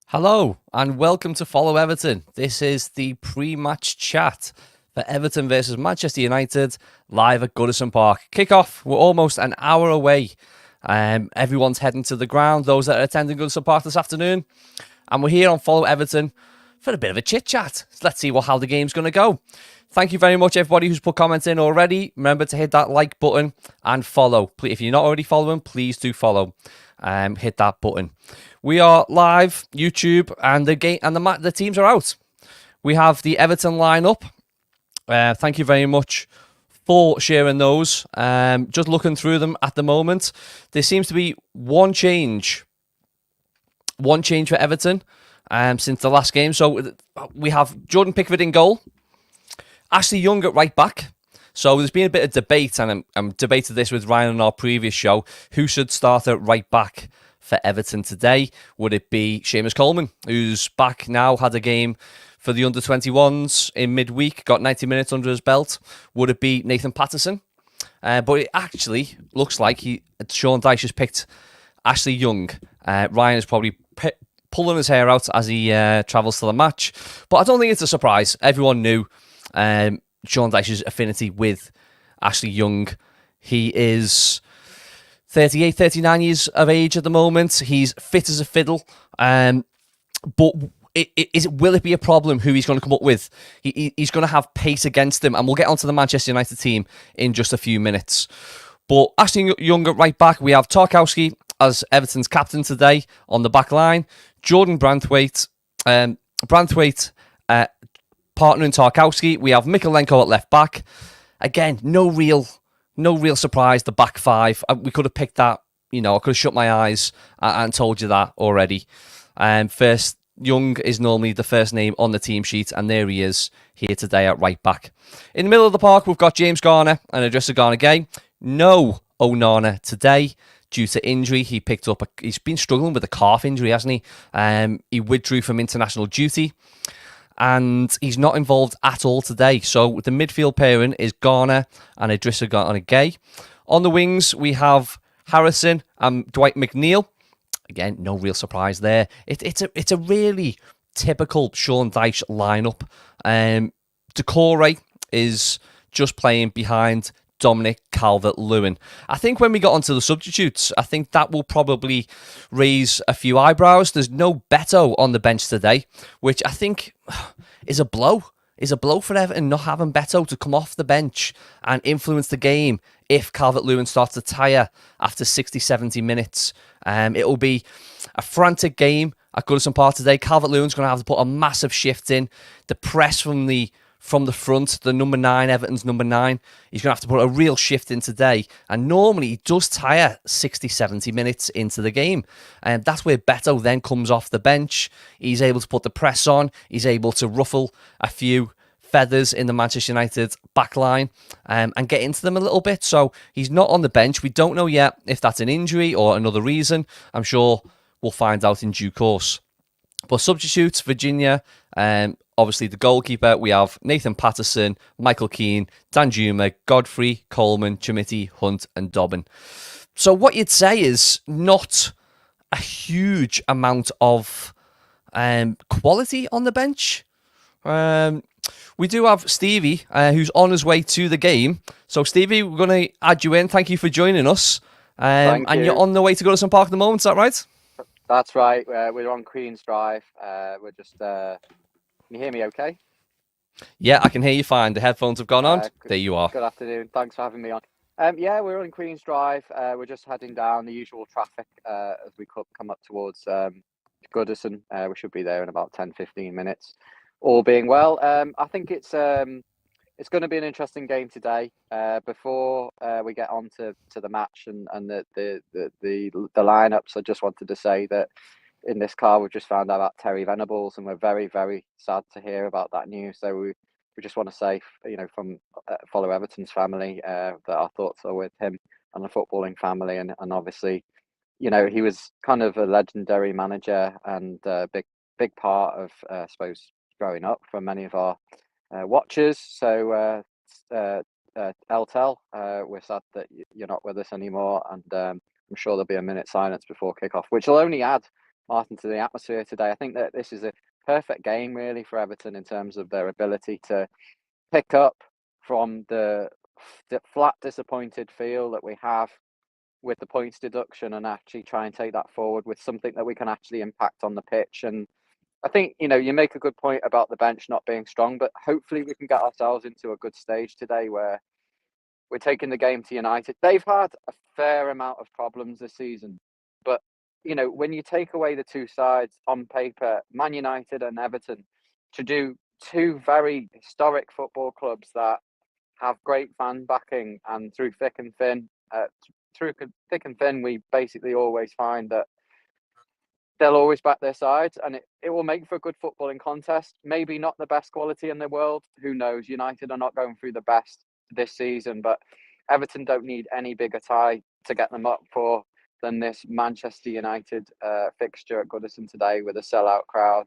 Hello and welcome to Follow Everton. This is the pre-match chat for Everton versus Manchester United live at Goodison Park. Kickoff, we're almost an hour away. Everyone's heading to the ground, those that are attending Goodison Park this afternoon. And we're here on Follow Everton for a bit of a chit-chat. Let's see how the game's going to go. Thank you very much, everybody who's put comments in already. Remember to hit that like button and follow. If you're not already following, please do follow. Hit that button. We are live, YouTube, and the teams are out. We have the Everton lineup. Thank you very much for sharing those. Just looking through them at the moment, there seems to be one change for Everton since the last game. So we have Jordan Pickford in goal, Ashley Young at right back. So there's been a bit of debate, and I'm debated this with Ryan on our previous show. Who should start at right back for Everton today? Would it be Seamus Coleman, who's back now, had a game for the under-21s in midweek, got 90 minutes under his belt? Would it be Nathan Patterson? But it actually looks like Sean Dyche has picked Ashley Young. Ryan is probably pulling his hair out as he travels to the match. But I don't think it's a surprise. Everyone knew Sean Dyche's affinity with Ashley Young. He is 38, 39 years of age at the moment. He's fit as a fiddle. But will it be a problem who he's going to come up with? He's going to have pace against him. And we'll get onto the Manchester United team in just a few minutes. But Ashley Young at right back. We have Tarkowski as Everton's captain today on the back line. Jordan Branthwaite. Partnering Tarkowski. We have Mikolenko at left back. Again, no real surprise. The back five. We could have picked that. I could have shut my eyes and told you that already. First, Young is normally the first name on the team sheet, and there he is here today at right back. In the middle of the park, we've got James Garner and Idrissa Gana Gueye. No Onana today due to injury. He's been struggling with a calf injury, hasn't he? He withdrew from international duty, and he's not involved at all today. So the midfield pairing is Garner and Idrissa Gana Gueye. On the wings, we have Harrison and Dwight McNeil. Again, no real surprise there. It's a really typical Sean Dyche lineup. Decore is just playing behind Dominic Calvert-Lewin. I think when we got onto the substitutes, I think that will probably raise a few eyebrows. There's no Beto on the bench today, which I think is a blow. Is a blow for Everton not having Beto to come off the bench and influence the game if Calvert-Lewin starts to tire after 60, 70 minutes. It will be a frantic game at Goodison Park today. Calvert-Lewin's going to have to put a massive shift in. The press from the front, the number 9, Everton's number 9, he's going to have to put a real shift in today. And normally he does tire 60, 70 minutes into the game. And that's where Beto then comes off the bench. He's able to put the press on. He's able to ruffle a few feathers in the Manchester United backline and get into them a little bit. So he's not on the bench. We don't know yet if that's an injury or another reason. I'm sure we'll find out in due course. But substitutes, Virginia, obviously the goalkeeper, we have Nathan Patterson, Michael Keane, Danjuma, Godfrey, Coleman, Chimiti, Hunt and Dobbin. So what you'd say is not a huge amount of quality on the bench. We do have Stevie, who's on his way to the game. So Stevie, we're going to add you in. Thank you for joining us. Thank and you. you're on the way to Goodison Park at the moment, is that right? That's right. We're on Queen's Drive. We're just. Can you hear me? Okay. Yeah, I can hear you fine. The headphones have gone on. There you are. Good afternoon. Thanks for having me on. Yeah, we're on Queen's Drive. We're just heading down the usual traffic as we come up towards Goodison. We should be there in about 10-15 minutes, all being well. I think it's going to be an interesting game today. Before we get on to the match and the lineups, I just wanted to say that in this car we've just found out about Terry Venables, and we're very, very sad to hear about that news. So we just want to say, from Follow Everton's family, that our thoughts are with him and the footballing family, and obviously, he was kind of a legendary manager and a big part of, I suppose, growing up for many of our watchers. So Eltel, we're sad that you're not with us anymore, and I'm sure there'll be a minute silence before kickoff, which will only add Martin, to the atmosphere today. I think that this is a perfect game, really, for Everton in terms of their ability to pick up from the flat, disappointed feel that we have with the points deduction and actually try and take that forward with something that we can actually impact on the pitch. And I think, you make a good point about the bench not being strong, but hopefully we can get ourselves into a good stage today where we're taking the game to United. They've had a fair amount of problems this season, but when you take away the two sides on paper, Man United and Everton, to do two very historic football clubs that have great fan backing, and through thick and thin, we basically always find that they'll always back their sides, and it will make for a good footballing contest. Maybe not the best quality in the world. Who knows? United are not going through the best this season, but Everton don't need any bigger tie to get them up for than this Manchester United fixture at Goodison today with a sellout crowd.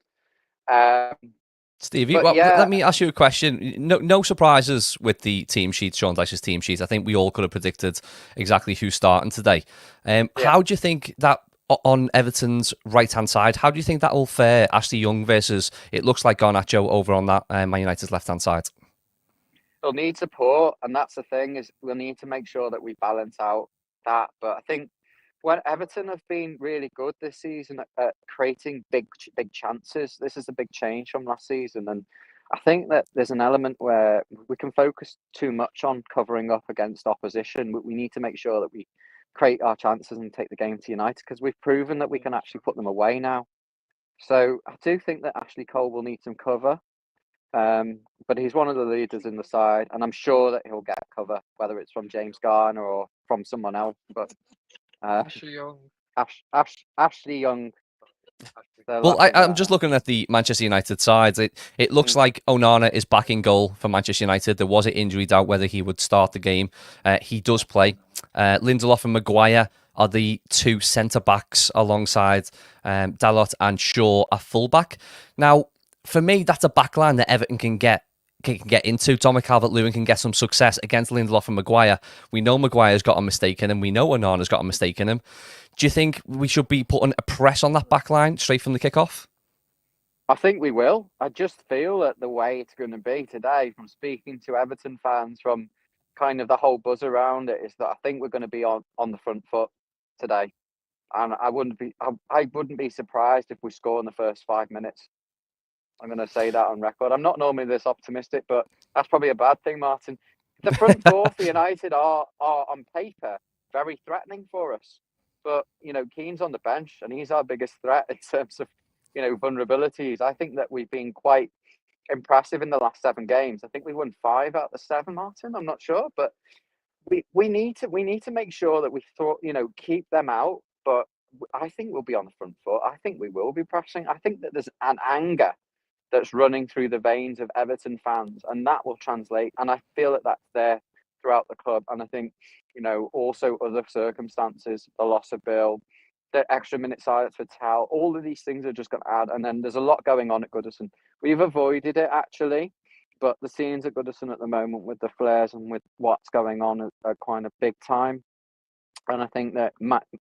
Stevie, But well, yeah, let me ask you a question. No surprises with the team sheet, Sean Dyche's team sheet. I think we all could have predicted exactly who's starting today. yeah. How do you think that on Everton's right-hand side, how do you think that will fare? Ashley Young versus, it looks like Garnacho over on that Man United's left-hand side. We'll need support, and that's the thing, is we'll need to make sure that we balance out that. But I think when Everton have been really good this season at creating big chances, this is a big change from last season, and I think that there's an element where we can focus too much on covering up against opposition. We need to make sure that we create our chances and take the game to United, because we've proven that we can actually put them away now. So I do think that Ashley Cole will need some cover. But he's one of the leaders in the side, and I'm sure that he'll get cover, whether it's from James Garner or from someone else. But Ashley Young. Ashley Young. Well, I'm just looking at the Manchester United side. It looks like Onana is back in goal for Manchester United. There was an injury doubt whether he would start the game. He does play. Lindelof and Maguire are the two centre-backs alongside Dalot and Shaw a full-back. Now, for me, that's a backline that Everton can get into. Dominic Calvert-Lewin can get some success against Lindelof and Maguire. We know Maguire's got a mistake in him. We know Onana's got a mistake in him. Do you think we should be putting a press on that backline straight from the kickoff? I think we will. I just feel that the way it's going to be today, from speaking to Everton fans, from kind of the whole buzz around it, is that I think we're going to be on the front foot today, and I wouldn't be surprised if we score in the first 5 minutes. I'm going to say that on record. I'm not normally this optimistic, but that's probably a bad thing, Martin. The front four for United are on paper very threatening for us. But, Keane's on the bench, and he's our biggest threat in terms of, vulnerabilities. I think that we've been quite impressive in the last 7 games. I think we won 5 out of the 7, Martin. I'm not sure, but we need to make sure that we keep them out. But I think we'll be on the front foot. I think we will be pressing. I think that there's an anger that's running through the veins of Everton fans, and that will translate. And I feel that that's there throughout the club. And I think, also other circumstances, the loss of Bill, the extra minute silence for Tal, all of these things are just going to add. And then there's a lot going on at Goodison. We've avoided it, actually, but the scenes at Goodison at the moment with the flares and with what's going on are kind of big time. And I think that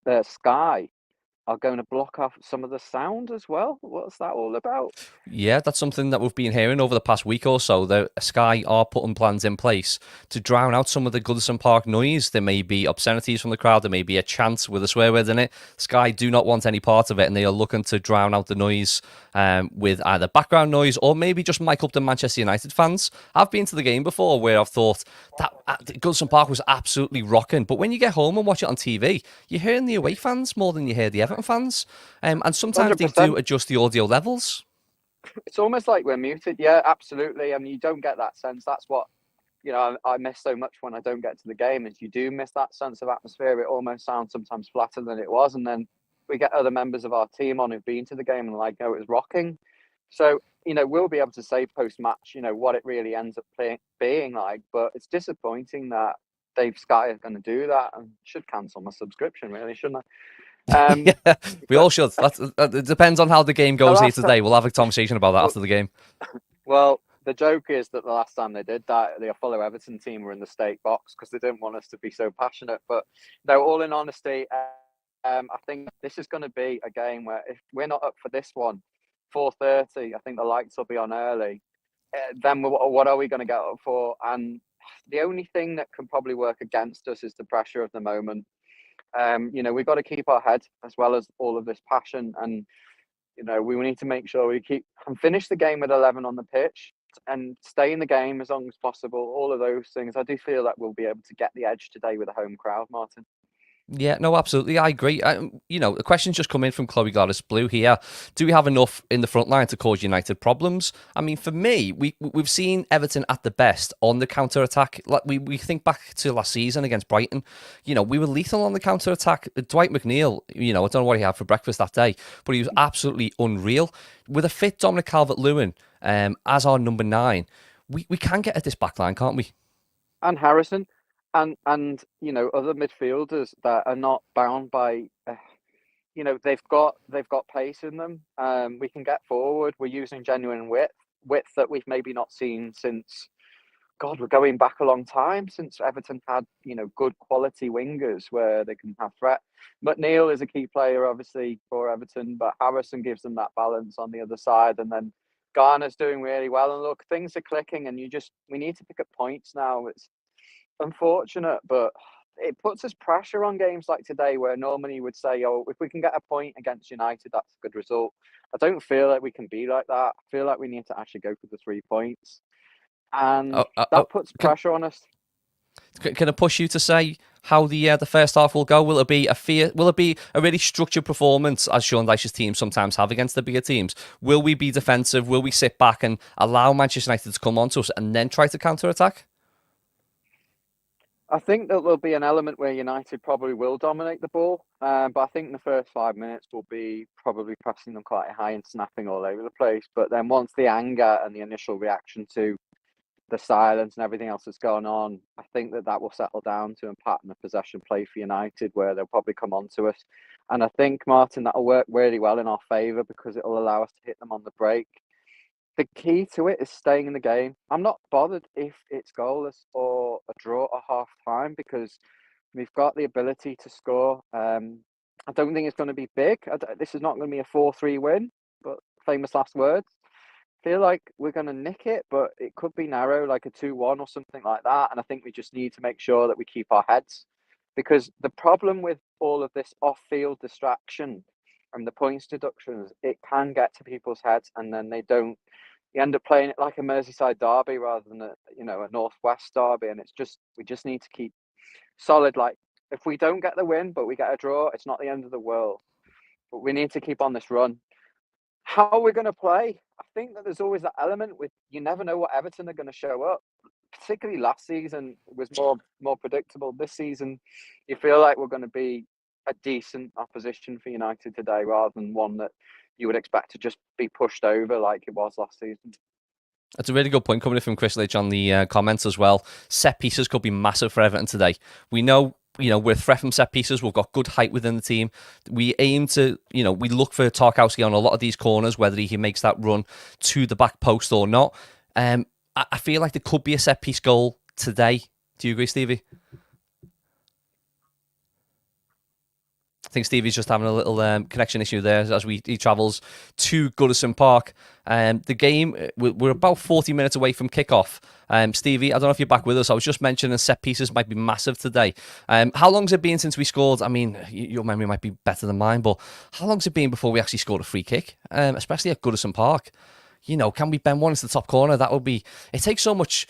the Sky are going to block off some of the sound as well. What's that all about? Yeah, that's something that we've been hearing over the past week or so. The Sky are putting plans in place to drown out some of the Goodison Park noise. There may be obscenities from the crowd. There may be a chant with a swear word in it. Sky do not want any part of it, and they are looking to drown out the noise with either background noise or maybe just mic up the Manchester United fans. I've been to the game before where I've thought that Goodison Park was absolutely rocking, but when you get home and watch it on TV, you're hearing the away fans more than you hear the Everton fans, and sometimes 100%. they do adjust the audio levels. It's almost like we're muted. Yeah, absolutely. I mean, you don't get that sense. That's what, I miss so much when I don't get to the game, is you do miss that sense of atmosphere. It almost sounds sometimes flatter than it was. And then we get other members of our team on who've been to the game and like, oh, it was rocking. So, we'll be able to say post-match, what it really ends up being like. But it's disappointing that Dave Sky is going to do that, and should cancel my subscription, really, shouldn't I? Yeah, we all should. It depends on how the game goes here today. We'll have a conversation about that after the game. Well, the joke is that the last time they did that, the fellow Everton team were in the state box because they didn't want us to be so passionate. But no, all in honesty, I think this is going to be a game where if we're not up for this one, 4:30, I think the lights will be on early. Then what are we going to get up for? And the only thing that can probably work against us is the pressure of the moment. We've got to keep our head as well as all of this passion, and we need to make sure we keep and finish the game with 11 on the pitch and stay in the game as long as possible. All of those things, I do feel that we'll be able to get the edge today with a home crowd, Martin. Yeah, no, absolutely. I agree. The question's just come in from Chloe Gladys Blue here. Do we have enough in the front line to cause United problems? I mean, for me, we've seen Everton at the best on the counter-attack. Like we think back to last season against Brighton. We were lethal on the counter-attack. Dwight McNeil, I don't know what he had for breakfast that day, but he was absolutely unreal. With a fit Dominic Calvert-Lewin as our number 9, we can get at this back line, can't we? And Harrison. And other midfielders that are not bound by they've got pace in them. We can get forward. We're using genuine width that we've maybe not seen since we're going back a long time, since Everton had good quality wingers where they can have threat. McNeil is a key player obviously for Everton, but Harrison gives them that balance on the other side, and then Garner's doing really well. And look, things are clicking, and we need to pick up points now. It's unfortunate, but it puts us pressure on games like today where normally you would say, oh, if we can get a point against United, that's a good result. I don't feel like we can be like that. I feel like we need to actually go for the 3 points. And that puts pressure on us. Can I push you to say how the first half will go? Will it be a really structured performance, as Sean Dyche's teams sometimes have against the bigger teams? Will we be defensive? Will we sit back and allow Manchester United to come onto us and then try to counter-attack? I think that there'll be an element where United probably will dominate the ball, but I think the first 5 minutes will be probably pressing them quite high and snapping all over the place. But then once the anger and the initial reaction to the silence and everything else that's going on, I think that will settle down to a pattern of possession play for United where they'll probably come on to us. And I think, Martin, that'll work really well in our favour because it'll allow us to hit them on the break. The key to it is staying in the game. I'm not bothered if it's goalless or a draw at half time because we've got the ability to score. I don't think it's going to be big. This is not going to be a 4-3 win, but famous last words. Feel like we're going to nick it, but it could be narrow, like a 2-1 or something like that. And I think we just need to make sure that we keep our heads, because the problem with all of this off-field distraction and the points deductions, it can get to people's heads, and then they don't. You end up playing it like a Merseyside derby rather than a Northwest derby, and we just need to keep solid. Like if we don't get the win, but we get a draw, it's not the end of the world. But we need to keep on this run. How are we going to play? I think that there's always that element with you never know what Everton are going to show up. Particularly last season was more predictable. This season, you feel like we're going to be a decent opposition for United today, rather than one that you would expect to just be pushed over like it was last season. That's a really good point coming in from Chris Lidge on the comments as well. Set pieces could be massive for Everton today. We know, we're a threat from set pieces. We've got good height within the team. We aim to, we look for Tarkowski on a lot of these corners, whether he makes that run to the back post or not. I feel like there could be a set piece goal today. Do you agree, Stevie? I think Stevie's just having a little connection issue there as he travels to Goodison Park. The game, we're about 40 minutes away from kickoff. Stevie, I don't know if you're back with us. I was just mentioning set pieces might be massive today. How long's it been since we scored? I mean, your memory might be better than mine, but how long's it been before we actually scored a free kick, especially at Goodison Park? Can we bend one into the top corner? It takes so much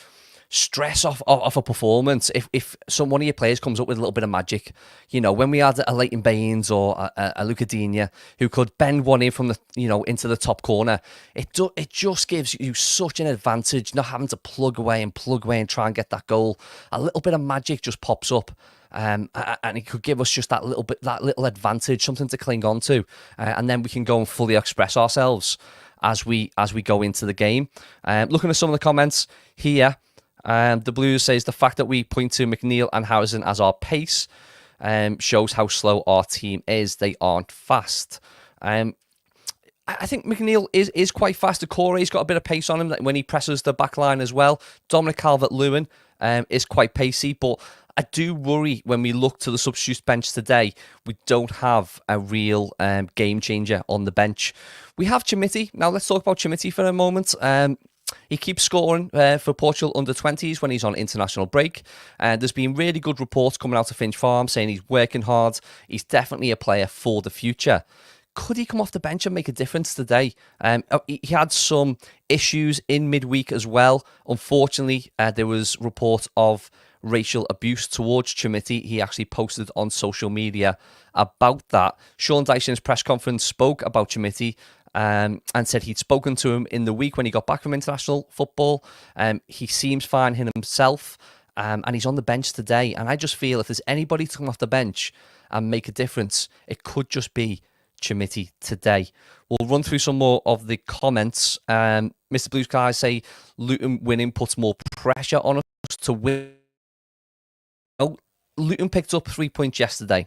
stress off a performance if one of your players comes up with a little bit of magic. When we had a Leighton Baines or a Luca Digne who could bend one in from the into the top corner, it just gives you such an advantage, not having to plug away and try and get that goal. A little bit of magic just pops up. And it could give us just that little advantage, something to cling on to, and then we can go and fully express ourselves as we go into the game. Looking at some of the comments here, the Blues says the fact that we point to McNeil and Harrison as our pace shows how slow our team is. They aren't fast. I think McNeil is quite fast. Decore's got a bit of pace on him when he presses the back line as well. Dominic Calvert-Lewin is quite pacey, but I do worry when we look to the substitute bench today, we don't have a real game changer on the bench. We have Chimiti. Now let's talk about Chimiti for a moment. He keeps scoring for Portugal under-20s when he's on international break. There's been really good reports coming out of Finch Farm saying he's working hard. He's definitely a player for the future. Could he come off the bench and make a difference today? He had some issues in midweek as well. Unfortunately, there was report of racial abuse towards Chimiti. He actually posted on social media about that. Sean Dyche in his press conference spoke about Chimiti and said he'd spoken to him in the week when he got back from international football. He seems fine in himself, and he's on the bench today. And I just feel if there's anybody to come off the bench and make a difference, it could just be Chimiti today. We'll run through some more of the comments. Mr. Blue Sky say Luton winning puts more pressure on us to win. Oh, Luton picked up 3 points yesterday.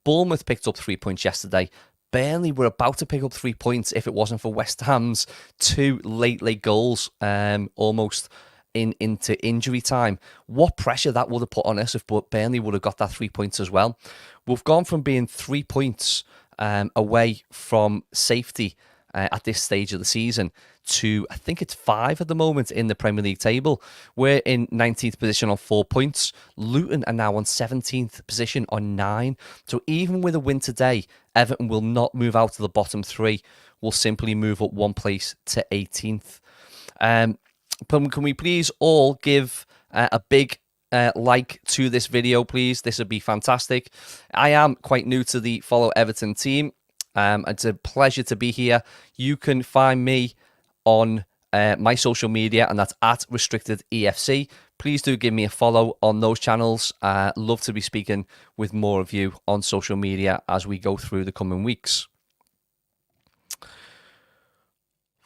Bournemouth picked up 3 points yesterday. Burnley were about to pick up 3 points if it wasn't for West Ham's two late goals, almost into injury time. What pressure that would have put on us if Burnley would have got that 3 points as well. We've gone from being 3 points away from safety at this stage of the season to, I think it's 5 at the moment in the Premier League table. We're in 19th position on 4 points. Luton are now on 17th position on 9. So even with a win today, Everton will not move out of the bottom 3. We'll simply move up 1 place to 18th. Can we please all give a big like to this video, please? This would be fantastic. I am quite new to the Follow Everton team. It's a pleasure to be here. You can find me on my social media, and that's at Restricted EFC. Please do give me a follow on those channels. Love to be speaking with more of you on social media as we go through the coming weeks.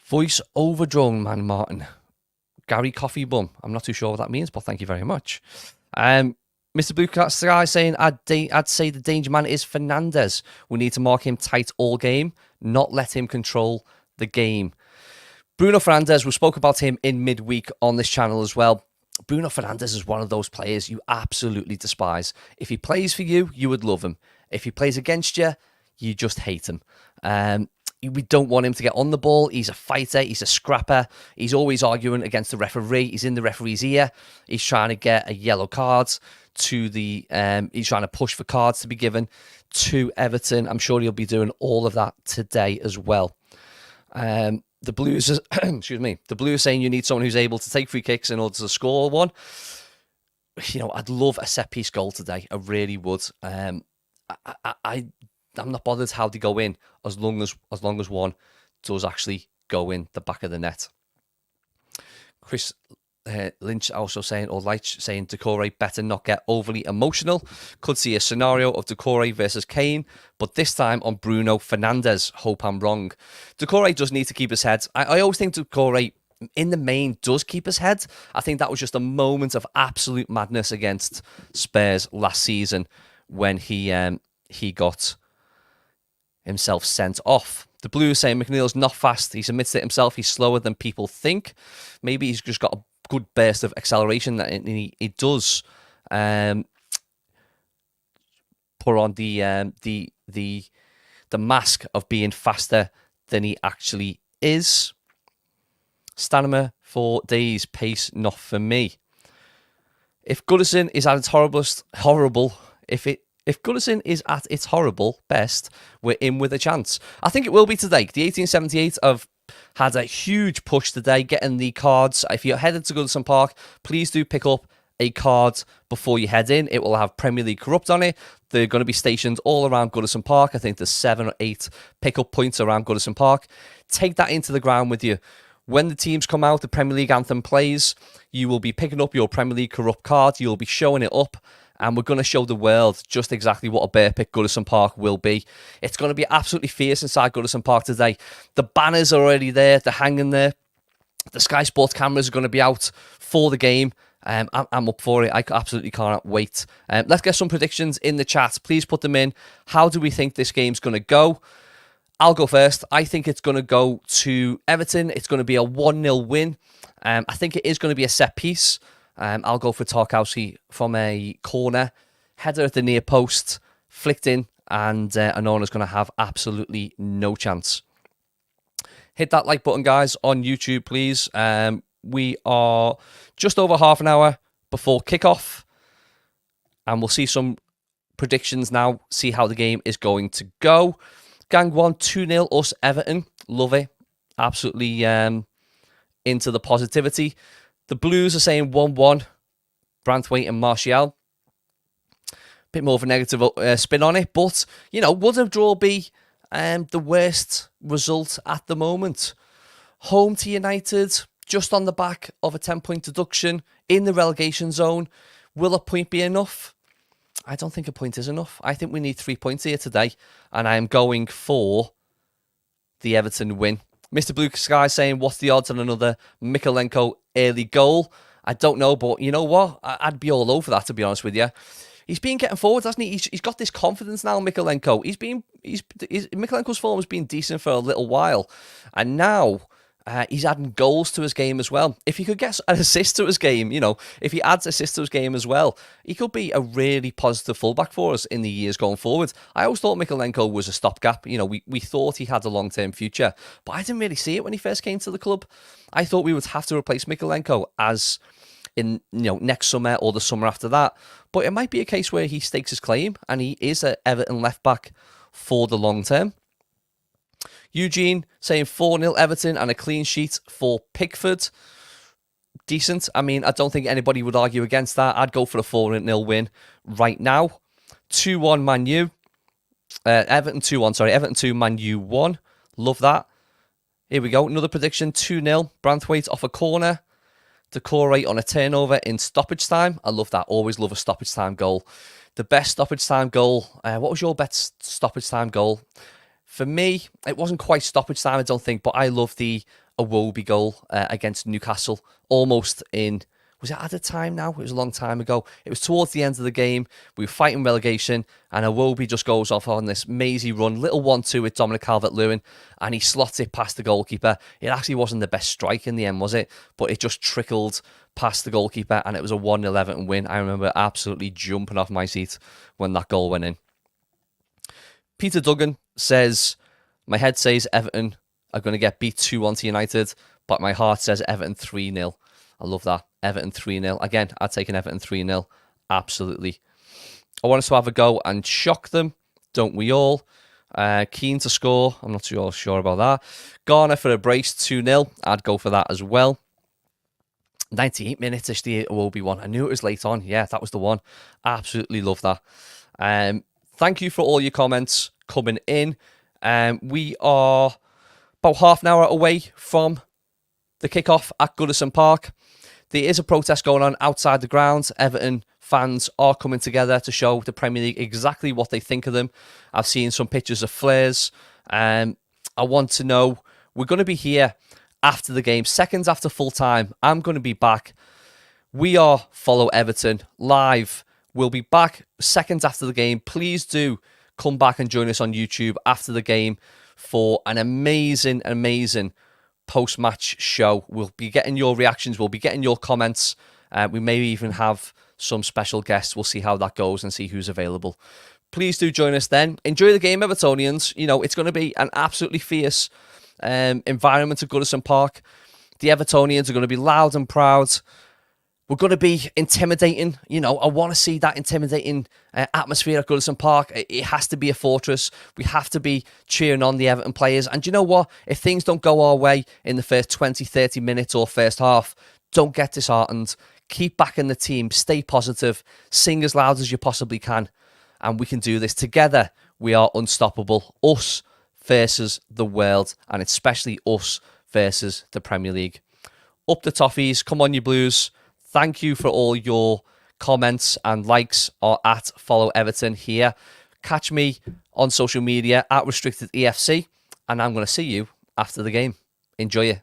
Voice over drone, man, Martin. Gary Coffee Bum. I'm not too sure what that means, but thank you very much. Mr. Blue Sky saying, I'd say the danger man is Fernandes. We need to mark him tight all game, not let him control the game. Bruno Fernandes, we spoke about him in midweek on this channel as well. Bruno Fernandes is one of those players you absolutely despise. If he plays for you, you would love him. If he plays against you, you just hate him. We don't want him to get on the ball. He's a fighter. He's a scrapper. He's always arguing against the referee. He's in the referee's ear. He's trying to get a yellow card to the... he's trying to push for cards to be given to Everton. I'm sure he'll be doing all of that today as well. The Blues... excuse me. The Blues saying you need someone who's able to take free kicks in order to score one. You know, I'd love a set-piece goal today. I really would. I'm not bothered how they go in as long as one does actually go in the back of the net. Chris Lynch also saying, or Leitch saying, Decore better not get overly emotional. Could see a scenario of Decore versus Kane, but this time on Bruno Fernandes. Hope I'm wrong. Decore does need to keep his head. I always think Decore, in the main, does keep his head. I think that was just a moment of absolute madness against Spurs last season when he got himself sent off. The Blues saying McNeil's not fast. He admits it himself. He's slower than people think. Maybe he's just got a good burst of acceleration that he does put on the mask of being faster than he actually is. Stamina for days, pace not for me. If Goodison is at its horrible, if Goodison is at its horrible best, we're in with a chance. I think it will be today. The 1878 have had a huge push today, getting the cards. If you're headed to Goodison Park, please do pick up a card before you head in. It will have Premier League Corrupt on it. They're going to be stationed all around Goodison Park. I think there's 7 or 8 pick-up points around Goodison Park. Take that into the ground with you. When the teams come out, the Premier League anthem plays, you will be picking up your Premier League Corrupt card. You'll be showing it up. And we're going to show the world just exactly what a bear pick Goodison Park will be. It's going to be absolutely fierce inside Goodison Park today. The banners are already there. They're hanging there. The Sky Sports cameras are going to be out for the game. I'm up for it. I absolutely can't wait. Let's get some predictions in the chat. Please put them in. How do we think this game's going to go? I'll go first. I think it's going to go to Everton. It's going to be a 1-0 win. I think it is going to be a set piece. I'll go for Tarkowski from a corner, header at the near post, flicked in, and Anona's going to have absolutely no chance. Hit that like button, guys, on YouTube, please. We are just over half an hour before kickoff, and we'll see some predictions now, see how the game is going to go. Gang 1, 2-0 us, Everton. Love it. Absolutely into the positivity. The Blues are saying 1-1, Branthwaite and Martial. Bit more of a negative spin on it, but, would a draw be the worst result at the moment? Home to United, just on the back of a 10-point deduction in the relegation zone. Will a point be enough? I don't think a point is enough. I think we need 3 points here today, and I am going for the Everton win. Mr. Blue Sky saying, what's the odds on another Mykolenko early goal? I don't know, but you know what? I'd be all over that, to be honest with you. He's been getting forward, hasn't he? He's got this confidence now, Mykolenko. Mykolenko's form has been decent for a little while, and now he's adding goals to his game as well. If he could get an assist to his game, if he adds assists to his game as well, he could be a really positive fullback for us in the years going forward. I always thought Mykolenko was a stopgap. We thought he had a long-term future, but I didn't really see it when he first came to the club. I thought we would have to replace Mykolenko as in next summer or the summer after that. But it might be a case where he stakes his claim and he is an Everton left back for the long term. Eugene saying 4-0 Everton and a clean sheet for Pickford. Decent. I mean, I don't think anybody would argue against that. I'd go for a 4-0 win right now. 2-1 Man U. Everton 2-1, sorry. Everton 2, Man U 1. Love that. Here we go. Another prediction. 2-0. Branthwaite off a corner. Decore on a turnover in stoppage time. I love that. Always love a stoppage time goal. The best stoppage time goal. What was your best stoppage time goal? For me, it wasn't quite stoppage time, I don't think, but I love the Iwobi goal against Newcastle. Almost in, was it at a time now? It was a long time ago. It was towards the end of the game. We were fighting relegation, and Iwobi just goes off on this mazy run. Little 1-2 with Dominic Calvert-Lewin, and he slots it past the goalkeeper. It actually wasn't the best strike in the end, was it? But it just trickled past the goalkeeper, and it was a 1-0 Everton win. I remember absolutely jumping off my seat when that goal went in. Peter Duggan says, my head says Everton are going to get beat 2-1 to United, but my heart says Everton 3-0. I love that. Everton 3-0. Again, I'd take an Everton 3-0. Absolutely. I want us to have a go and shock them. Don't we all? Keen to score. I'm not too sure about that. Garner for a brace 2-0. I'd go for that as well. 98 minutes-ish, the Iwobi one. I knew it was late on. Yeah, that was the one. Absolutely love that. Thank you for all your comments coming in. We are about half an hour away from the kickoff at Goodison Park. There is a protest going on outside the grounds. Everton fans are coming together to show the Premier League exactly what they think of them. I've seen some pictures of flares. I want to know, we're going to be here after the game, seconds after full time. I'm going to be back. We are Follow Everton live. We'll be back seconds after the game. Please do come back and join us on YouTube after the game for an amazing, amazing post-match show. We'll be getting your reactions. We'll be getting your comments. We may even have some special guests. We'll see how that goes and see who's available. Please do join us then. Enjoy the game, Evertonians. It's going to be an absolutely fierce environment at Goodison Park. The Evertonians are going to be loud and proud. We're going to be intimidating. I want to see that intimidating atmosphere at Goodison Park. It has to be a fortress. We have to be cheering on the Everton players. And you know what? If things don't go our way in the first 20, 30 minutes or first half, don't get disheartened. Keep backing the team. Stay positive. Sing as loud as you possibly can. And we can do this together. We are unstoppable. Us versus the world. And especially us versus the Premier League. Up the Toffees. Come on, you Blues. Thank you for all your comments and likes at Follow Everton here. Catch me on social media at Restricted EFC, and I'm going to see you after the game. Enjoy it.